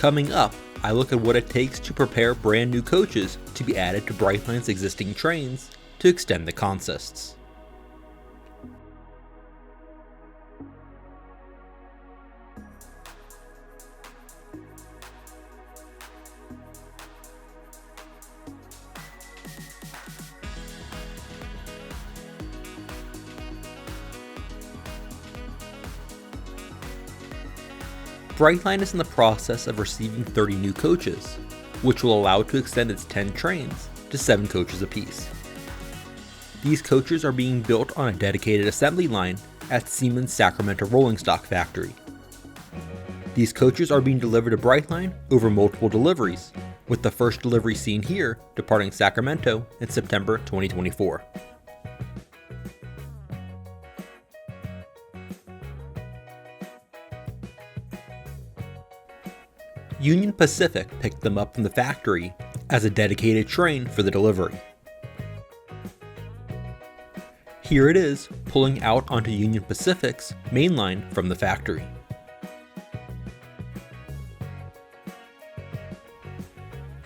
Coming up, I look at what it takes to prepare brand new coaches to be added to Brightline's existing trains to extend the consists. Brightline is in the process of receiving 30 new coaches, which will allow it to extend its 10 trains to 7 coaches apiece. These coaches are being built on a dedicated assembly line at Siemens' Sacramento rolling stock factory. These coaches are being delivered to Brightline over multiple deliveries, with the first delivery seen here departing Sacramento in September 2024. Union Pacific picked them up from the factory as a dedicated train for the delivery. Here it is, pulling out onto Union Pacific's main line from the factory.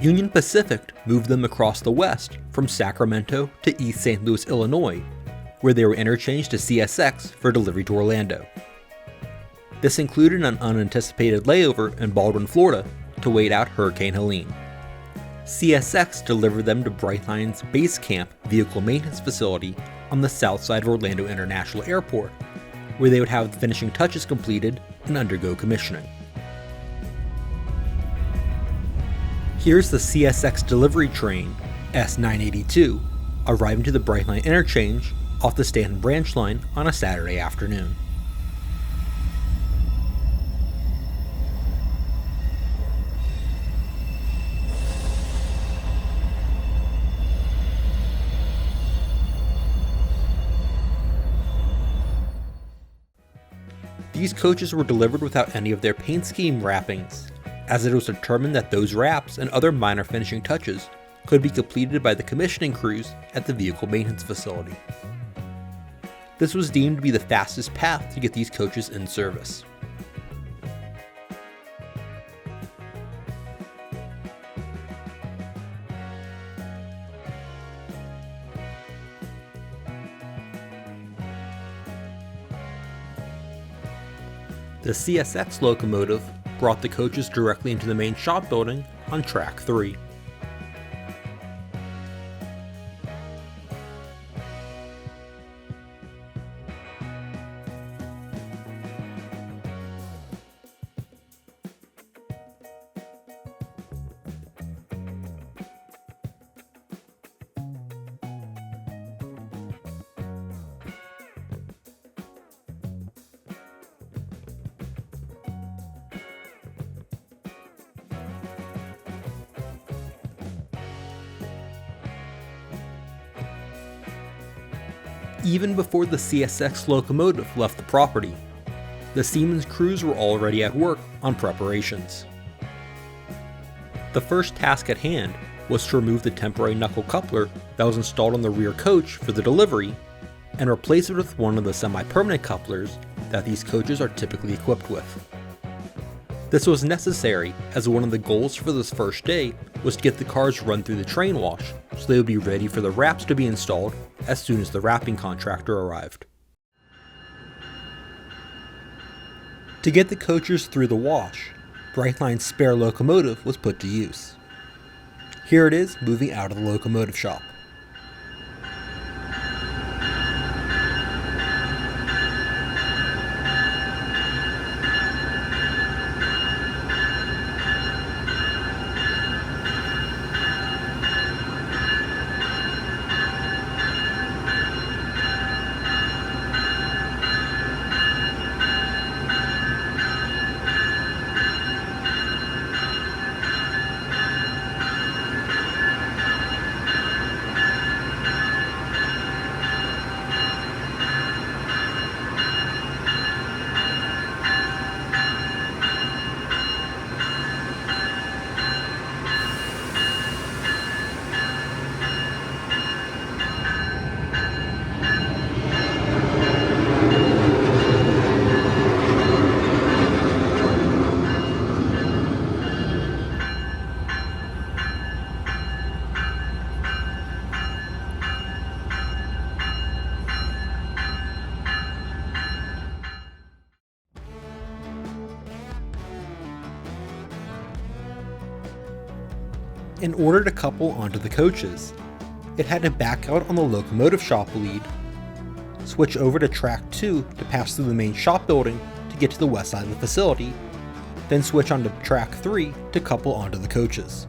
Union Pacific moved them across the west from Sacramento to East St. Louis, Illinois, where they were interchanged to CSX for delivery to Orlando. This included an unanticipated layover in Baldwin, Florida to wait out Hurricane Helene. CSX delivered them to Brightline's base camp vehicle maintenance facility on the south side of Orlando International Airport, where they would have the finishing touches completed and undergo commissioning. Here's the CSX delivery train, S982, arriving to the Brightline interchange off the Stanton branch line on a Saturday afternoon. These coaches were delivered without any of their paint scheme wrappings, as it was determined that those wraps and other minor finishing touches could be completed by the commissioning crews at the vehicle maintenance facility. This was deemed to be the fastest path to get these coaches in service. The CSX locomotive brought the coaches directly into the main shop building on Track 3. Even before the CSX locomotive left the property, the Siemens crews were already at work on preparations. The first task at hand was to remove the temporary knuckle coupler that was installed on the rear coach for the delivery and replace it with one of the semi-permanent couplers that these coaches are typically equipped with. This was necessary as one of the goals for this first day was to get the cars run through the train wash so they would be ready for the wraps to be installed as soon as the wrapping contractor arrived. To get the coaches through the wash, Brightline's spare locomotive was put to use. Here it is moving out of the locomotive shop. In order to couple onto the coaches, it had to back out on the locomotive shop lead, switch over to track 2 to pass through the main shop building to get to the west side of the facility, then switch onto track 3 to couple onto the coaches.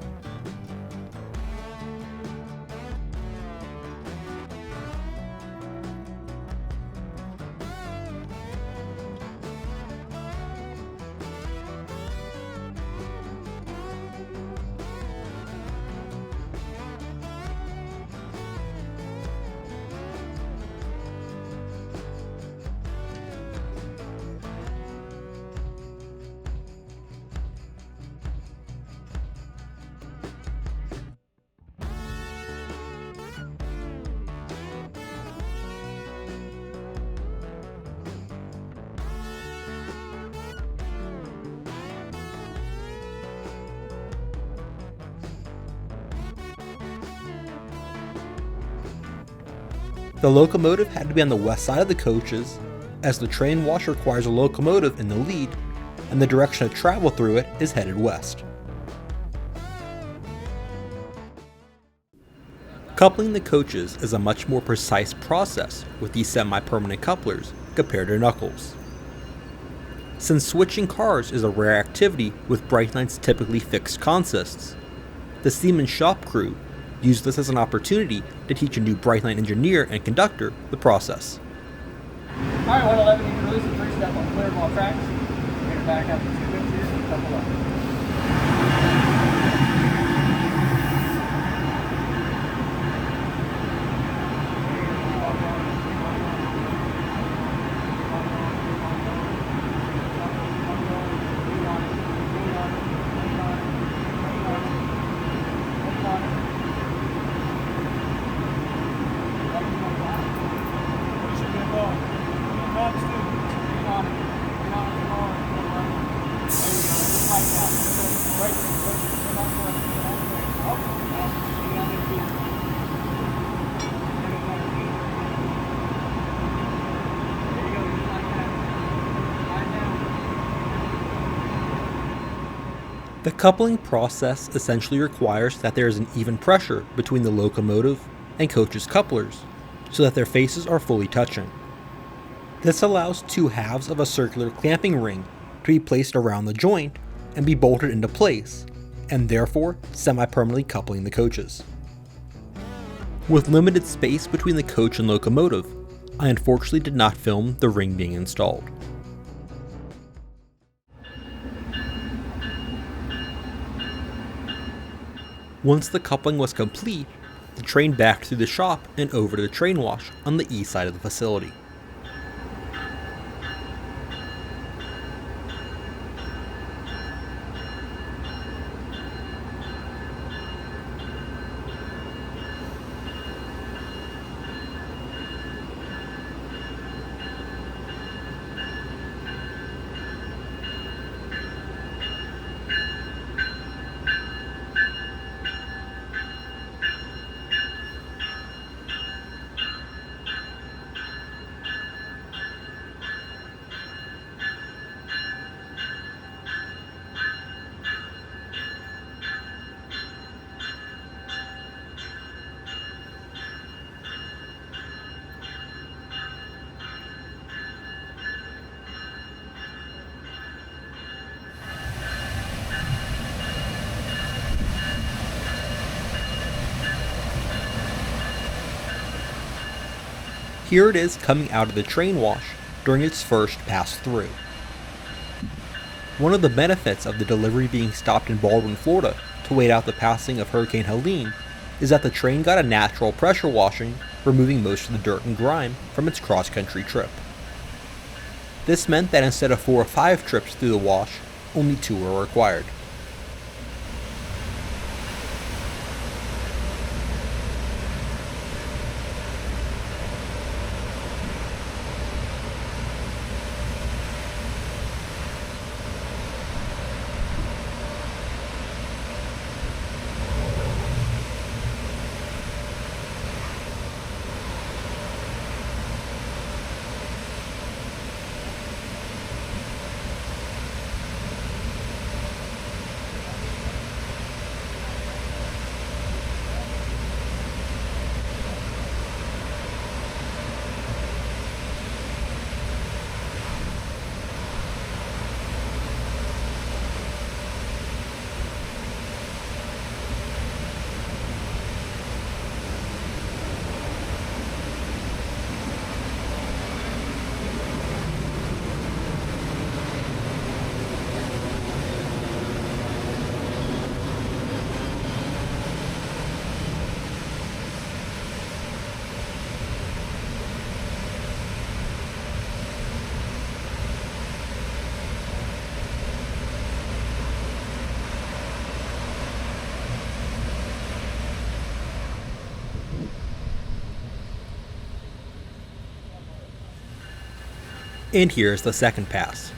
The locomotive had to be on the west side of the coaches, as the train wash requires a locomotive in the lead, and the direction of travel through it is headed west. Coupling the coaches is a much more precise process with these semi-permanent couplers compared to knuckles. Since switching cars is a rare activity with Brightline's typically fixed consists, the Siemens shop crew used this as an opportunity to teach a new Brightline engineer and conductor the process. Alright, 111, you can release the 3-step on clear ball tracks. Get it back up to 2 inches and couple up. The coupling process essentially requires that there is an even pressure between the locomotive and coach's couplers, so that their faces are fully touching. This allows 2 halves of a circular clamping ring to be placed around the joint and be bolted into place, and therefore semi-permanently coupling the coaches. With limited space between the coach and locomotive, I unfortunately did not film the ring being installed. Once the coupling was complete, the train backed through the shop and over to the train wash on the east side of the facility. Here it is coming out of the train wash during its first pass through. One of the benefits of the delivery being stopped in Baldwin, Florida to wait out the passing of Hurricane Helene is that the train got a natural pressure washing, removing most of the dirt and grime from its cross-country trip. This meant that instead of 4 or 5 trips through the wash, only 2 were required. And here's the second pass.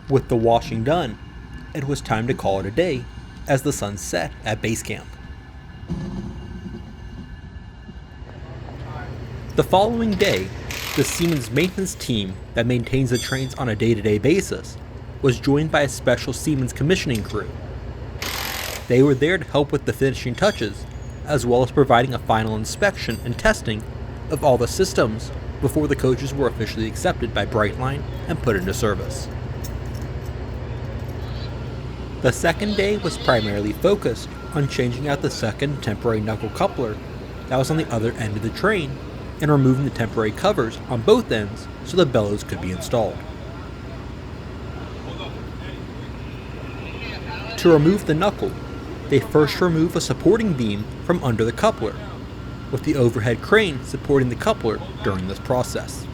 With the washing done, it was time to call it a day as the sun set at base camp. The following day, the Siemens maintenance team that maintains the trains on a day-to-day basis was joined by a special Siemens commissioning crew. They were there to help with the finishing touches, as well as providing a final inspection and testing of all the systems before the coaches were officially accepted by Brightline and put into service. The second day was primarily focused on changing out the second temporary knuckle coupler that was on the other end of the train and removing the temporary covers on both ends so the bellows could be installed. To remove the knuckle, they first remove a supporting beam from under the coupler, with the overhead crane supporting the coupler during this process.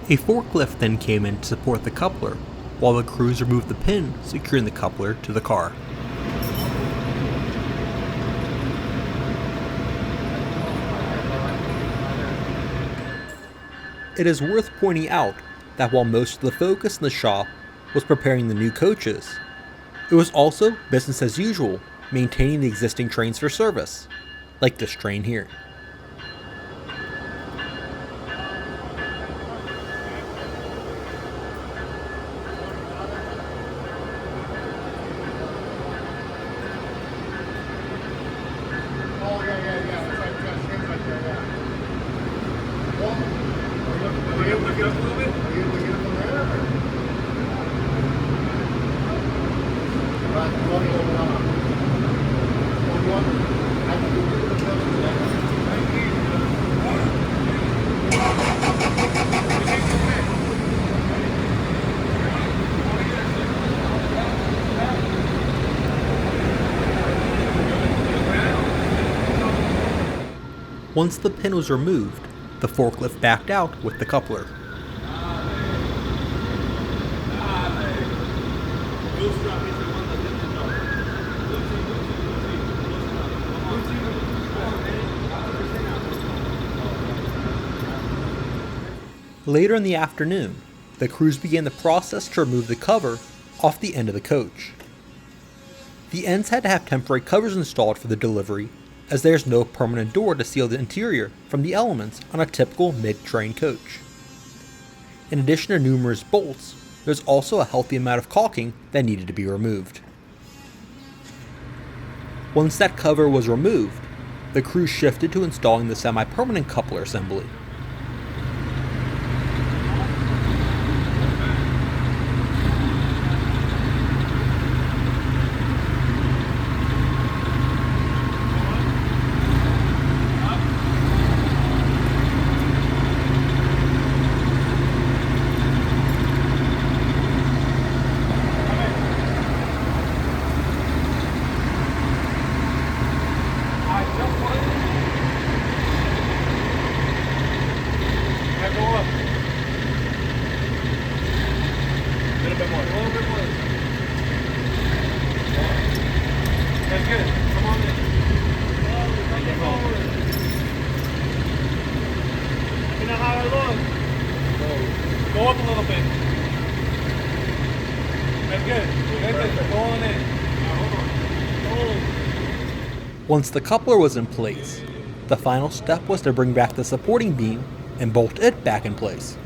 A forklift then came in to support the coupler, while the crews removed the pin securing the coupler to the car. It is worth pointing out that while most of the focus in the shop was preparing the new coaches, it was also business as usual, maintaining the existing trains for service, like this train here. Once the pin was removed, the forklift backed out with the coupler. Later in the afternoon, the crews began the process to remove the cover off the end of the coach. The ends had to have temporary covers installed for the delivery, as there's no permanent door to seal the interior from the elements on a typical mid-train coach. In addition to numerous bolts, there's also a healthy amount of caulking that needed to be removed. Once that cover was removed, the crew shifted to installing the semi-permanent coupler assembly. Go up a little bit. That's good. Go on in. Once the coupler was in place, the final step was to bring back the supporting beam and bolt it back in place.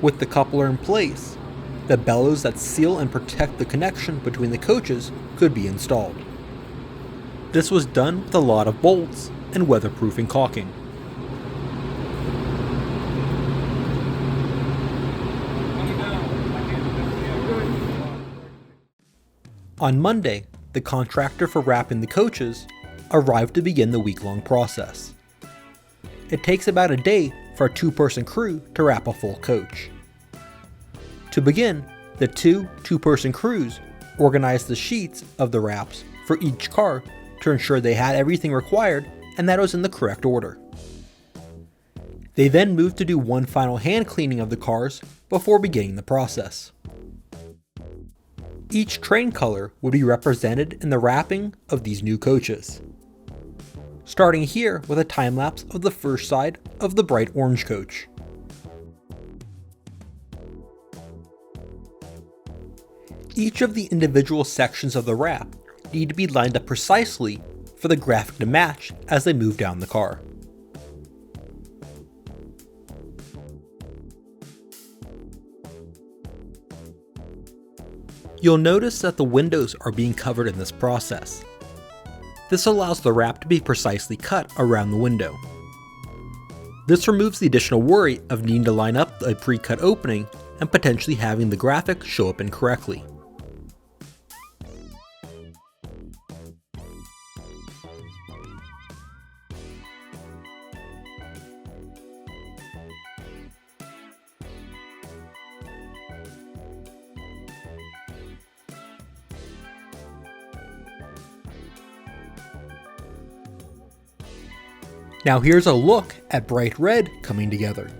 With the coupler in place, the bellows that seal and protect the connection between the coaches could be installed. This was done with a lot of bolts and weatherproofing caulking. On Monday, the contractor for wrapping the coaches arrived to begin the week-long process. It takes about a day for a two-person crew to wrap a full coach. To begin, the two-person crews organized the sheets of the wraps for each car to ensure they had everything required and that it was in the correct order. They then moved to do one final hand cleaning of the cars before beginning the process. Each train color would be represented in the wrapping of these new coaches. Starting here with a time lapse of the first side of the bright orange coach. Each of the individual sections of the wrap need to be lined up precisely for the graphic to match as they move down the car. You'll notice that the windows are being covered in this process. This allows the wrap to be precisely cut around the window. This removes the additional worry of needing to line up a pre-cut opening and potentially having the graphic show up incorrectly. Now here's a look at bright red coming together.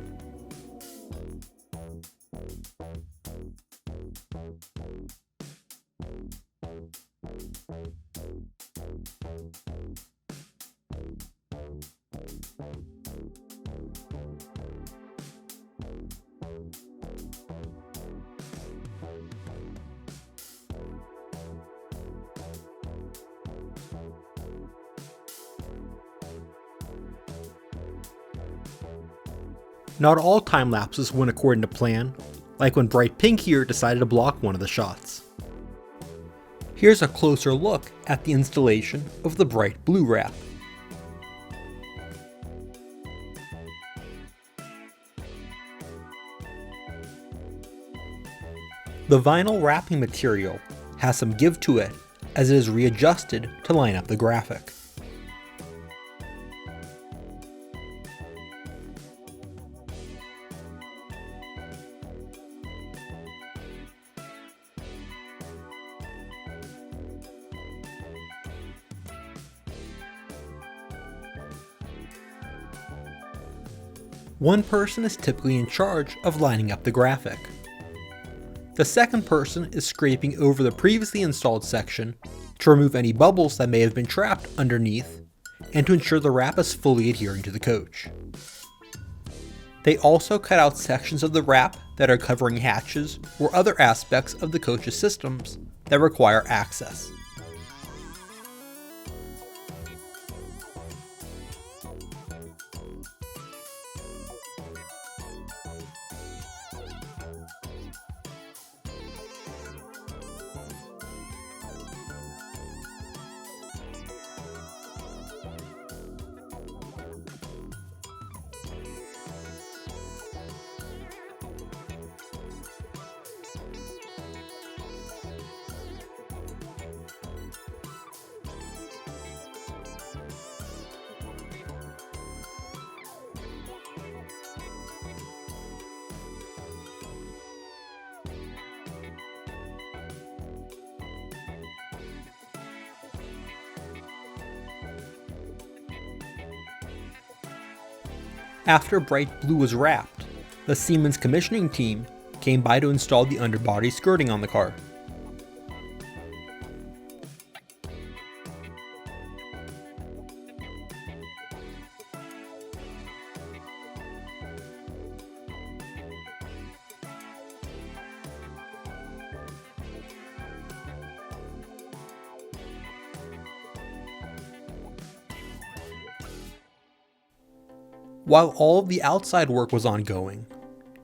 Not all time lapses went according to plan, like when bright pink here decided to block one of the shots. Here's a closer look at the installation of the bright blue wrap. The vinyl wrapping material has some give to it as it is readjusted to line up the graphic. One person is typically in charge of lining up the graphic. The second person is scraping over the previously installed section to remove any bubbles that may have been trapped underneath and to ensure the wrap is fully adhering to the coach. They also cut out sections of the wrap that are covering hatches or other aspects of the coach's systems that require access. After bright blue was wrapped, the Siemens commissioning team came by to install the underbody skirting on the car. While all of the outside work was ongoing,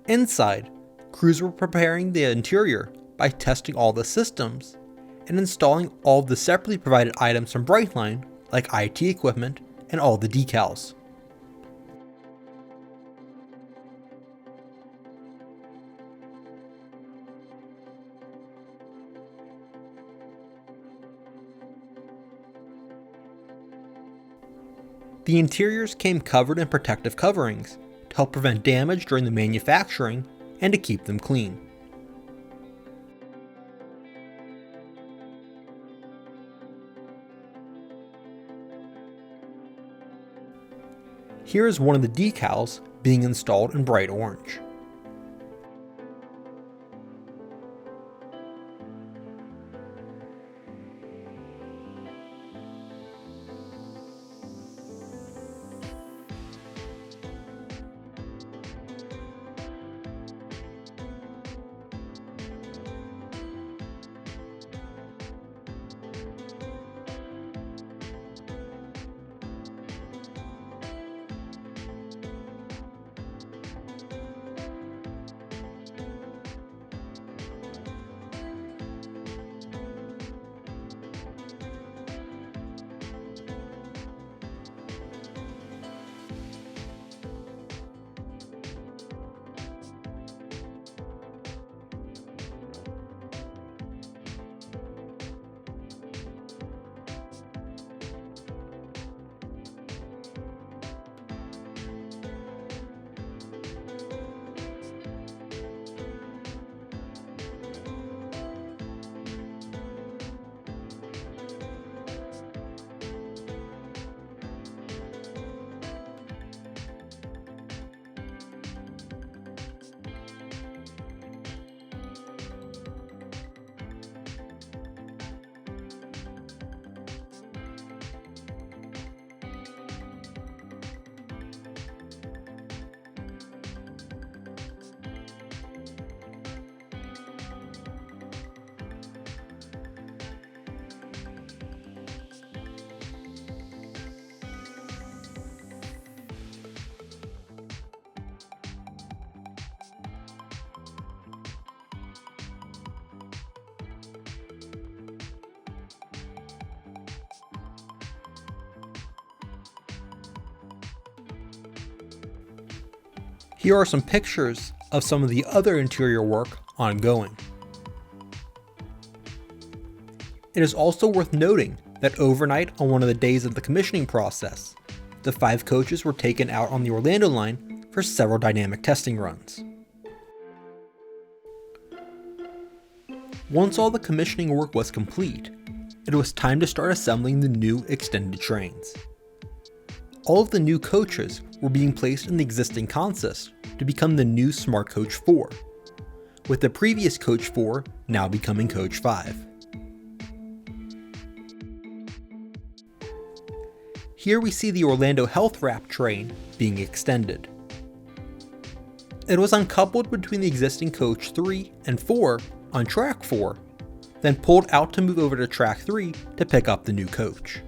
inside, crews were preparing the interior by testing all the systems and installing all of the separately provided items from Brightline, like IT equipment and all the decals. The interiors came covered in protective coverings to help prevent damage during the manufacturing and to keep them clean. Here is one of the decals being installed in bright orange. Here are some pictures of some of the other interior work ongoing. It is also worth noting that overnight on one of the days of the commissioning process, the 5 coaches were taken out on the Orlando line for several dynamic testing runs. Once all the commissioning work was complete, it was time to start assembling the new extended trains. All of the new coaches were being placed in the existing consist to become the new Smart Coach 4, with the previous Coach 4 now becoming Coach 5. Here we see the Orlando Health Wrap train being extended. It was uncoupled between the existing Coach 3 and 4 on Track 4, then pulled out to move over to Track 3 to pick up the new coach.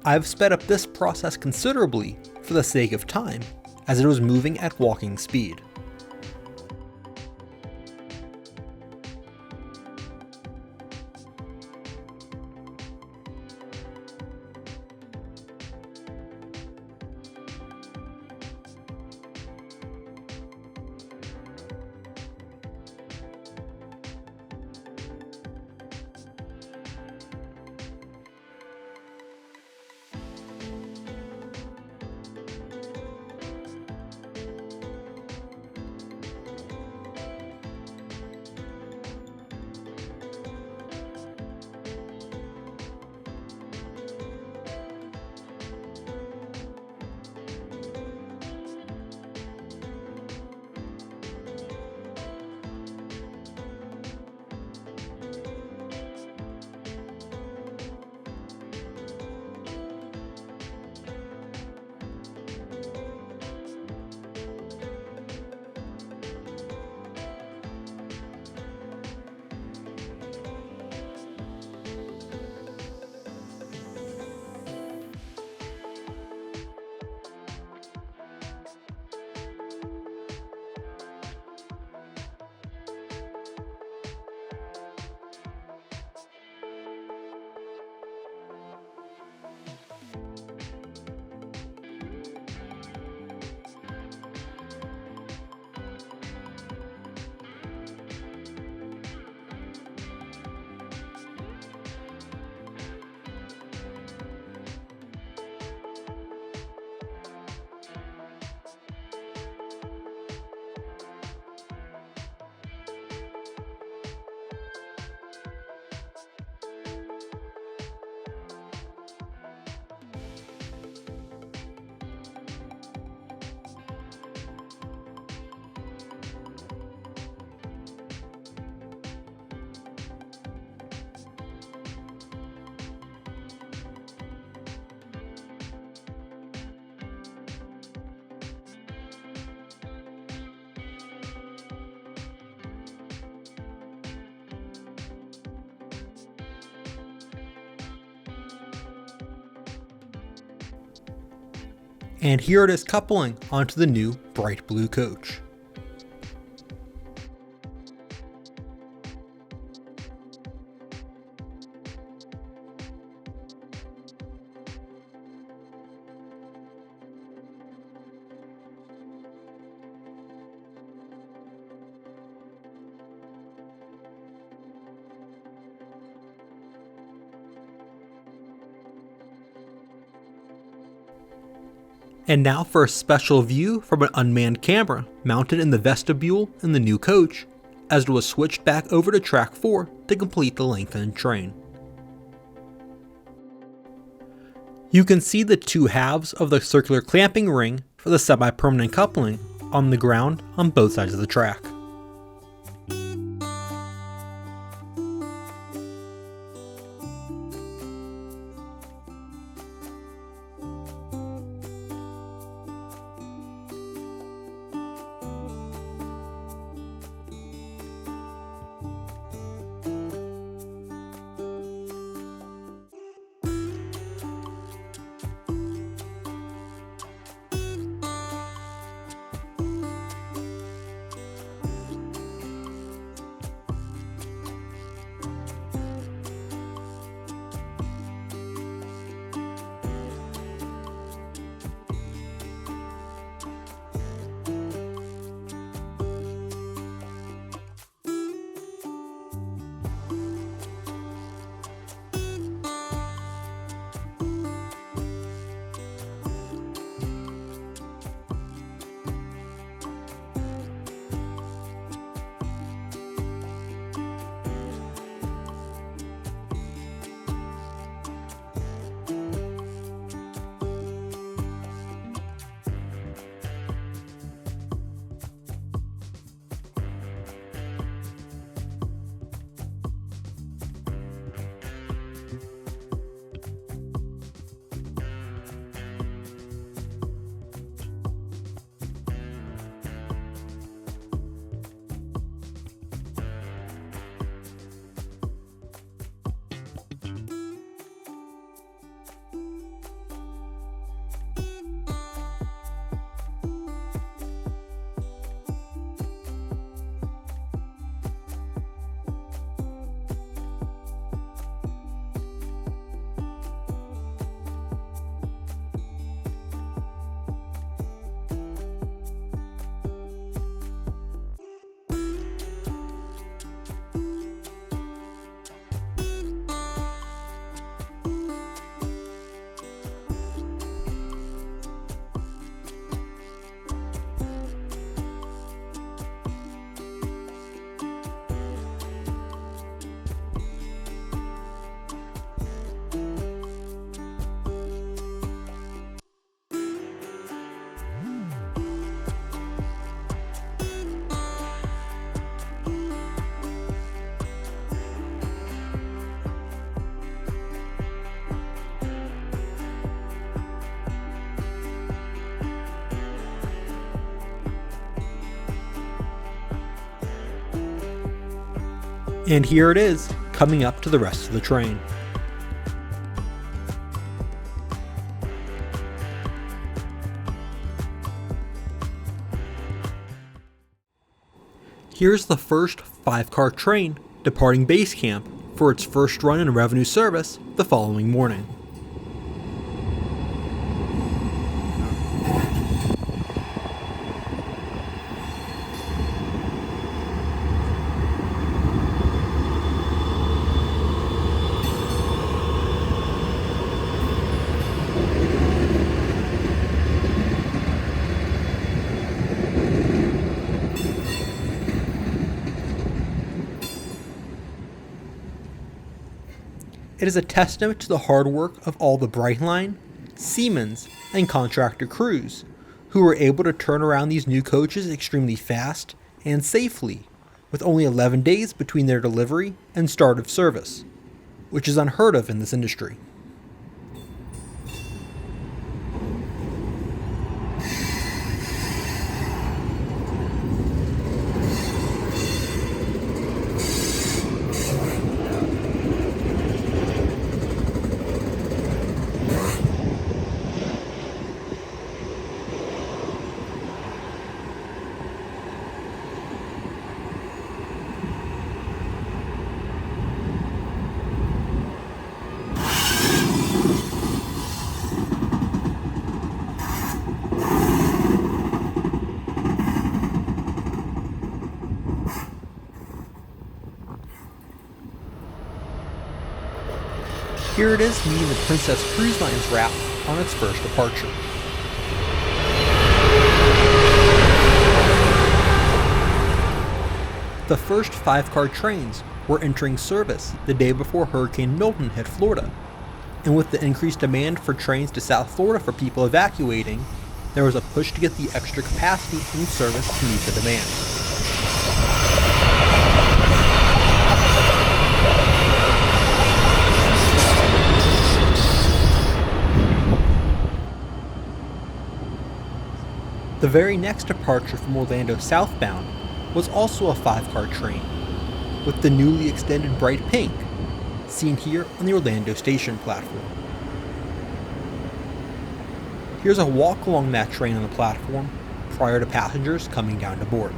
I've sped up this process considerably for the sake of time, as it was moving at walking speed. And here it is coupling onto the new bright blue coach. And now for a special view from an unmanned camera mounted in the vestibule in the new coach, as it was switched back over to Track 4 to complete the lengthened train. You can see the 2 halves of the circular clamping ring for the semi-permanent coupling on the ground on both sides of the track. And here it is, coming up to the rest of the train. Here's the first 5-car train departing base camp for its first run in revenue service the following morning. It is a testament to the hard work of all the Brightline, Siemens, and contractor crews, who were able to turn around these new coaches extremely fast and safely, with only 11 days between their delivery and start of service, which is unheard of in this industry. Here it is meeting the Princess Cruise Line's wrap on its first departure. The first 5-car trains were entering service the day before Hurricane Milton hit Florida, and with the increased demand for trains to South Florida for people evacuating, there was a push to get the extra capacity in service to meet the demand. The very next departure from Orlando southbound was also a 5-car train, with the newly extended bright pink, seen here on the Orlando station platform. Here's a walk along that train on the platform prior to passengers coming down to board.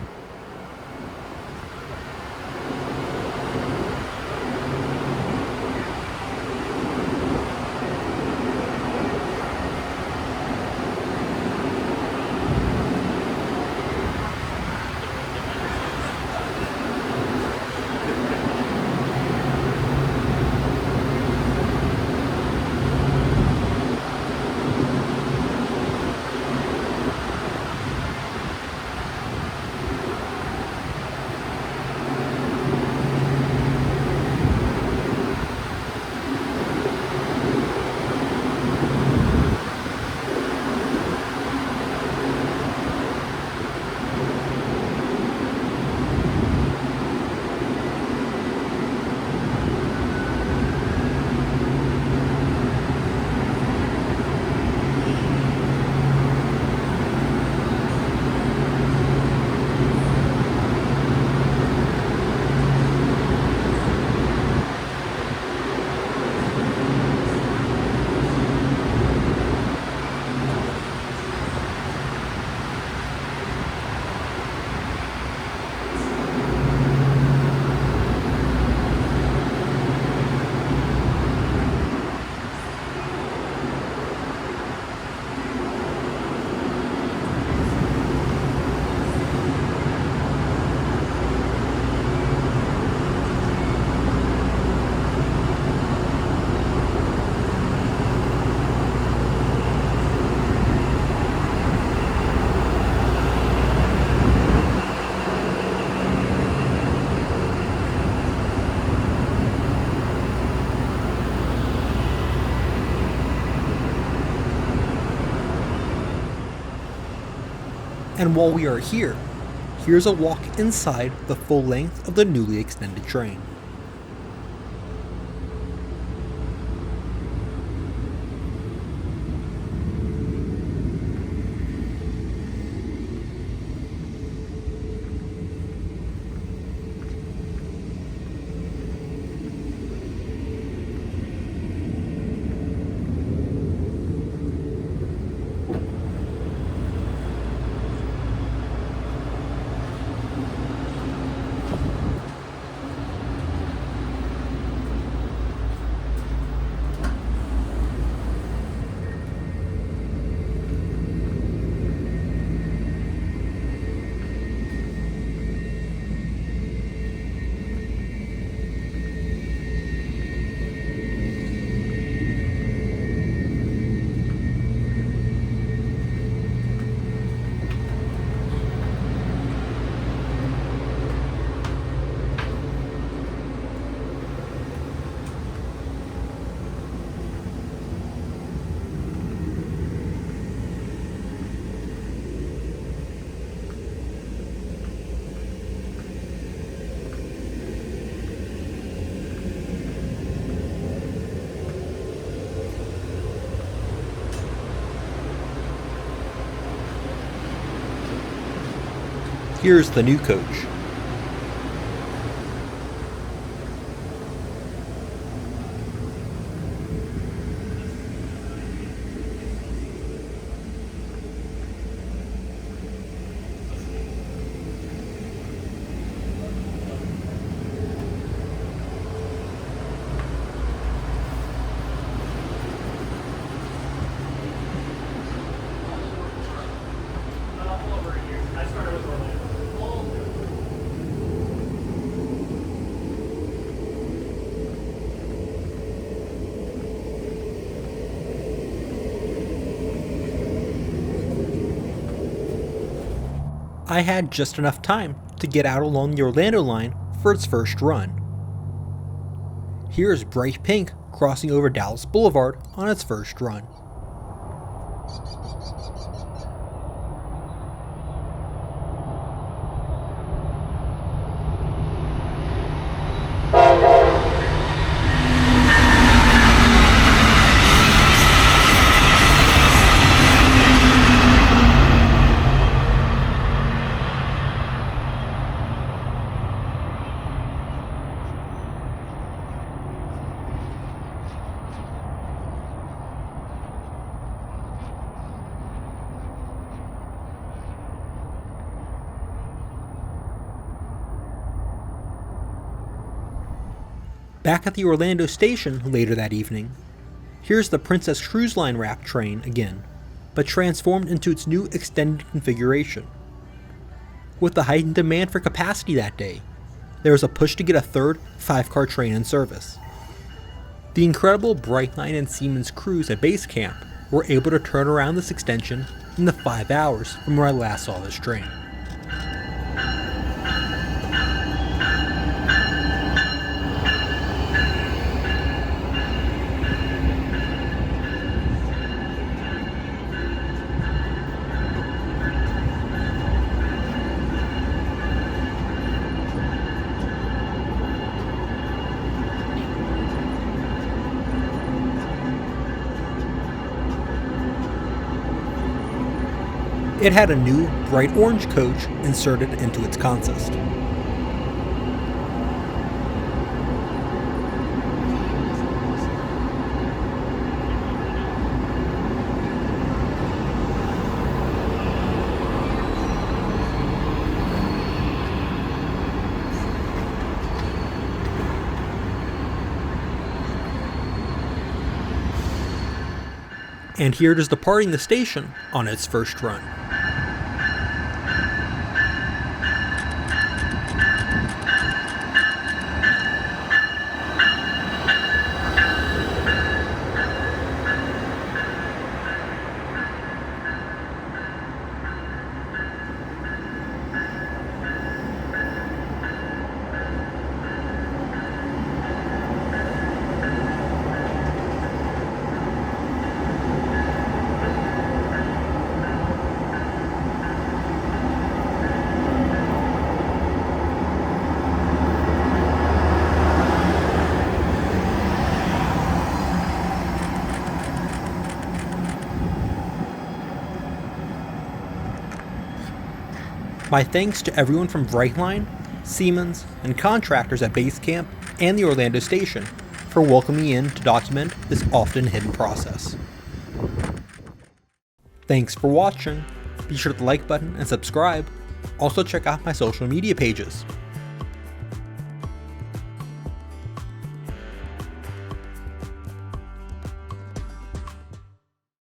And while we are here, here's a walk inside the full length of the newly extended train. Here's the new coach. I had just enough time to get out along the Orlando line for its first run. Here's bright pink crossing over Dallas Boulevard on its first run. Back at the Orlando station later that evening, here's the Princess Cruise Line wrap train again, but transformed into its new extended configuration. With the heightened demand for capacity that day, there was a push to get a third 5-car train in service. The incredible Brightline and Siemens crews at base camp were able to turn around this extension in the 5 hours from where I last saw this train. It had a new bright orange coach inserted into its consist. And here it is departing the station on its first run. My thanks to everyone from Brightline, Siemens, and contractors at base camp and the Orlando station for welcoming me in to document this often hidden process. Thanks for watching. Be sure to hit the like button and subscribe. Also check out my social media pages.